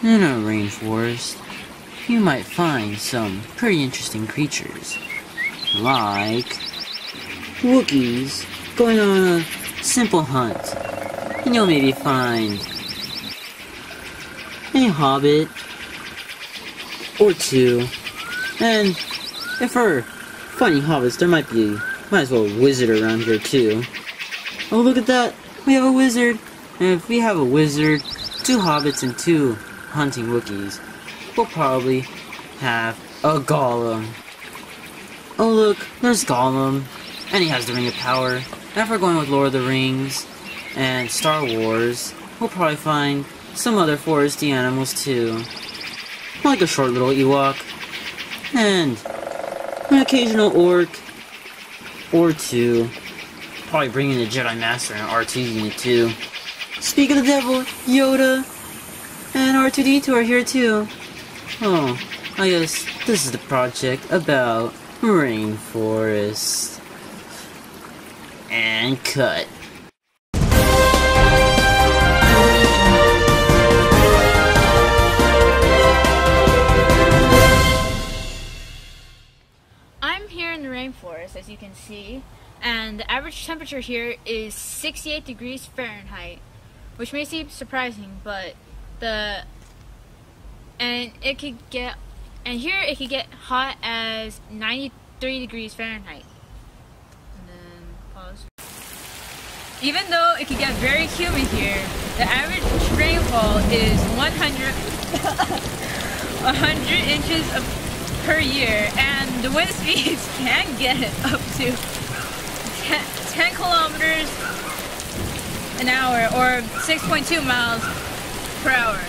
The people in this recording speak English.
In a rainforest, you might find some pretty interesting creatures, like Wookiees going on a simple hunt, and you'll maybe find a hobbit or two, and if we're finding hobbits, there might as well a wizard around here too. Oh, look at that! We have a wizard! And if we have a wizard, 2 hobbits, and 2 hunting Wookiees, we'll probably have a golem. Oh look, there's Gollum, and he has the Ring of Power. And if we're going with Lord of the Rings and Star Wars, we'll probably find some other foresty animals too, like a short little Ewok, and an occasional orc or 2. Probably bring in the Jedi Master and R2 unit too. Speak of the devil, Yoda and R2-D2 are here too. Oh, I guess this is the project about rainforest. And cut. I'm here in the rainforest, as you can see, and the average temperature here is 68 degrees Fahrenheit, which may seem surprising, but it could get hot as 93 degrees Fahrenheit. And then pause. Even though it could get very humid here, the average rainfall is 100 inches per year, and the wind speeds can get up to 10 kilometers an hour or 6.2 miles per hour.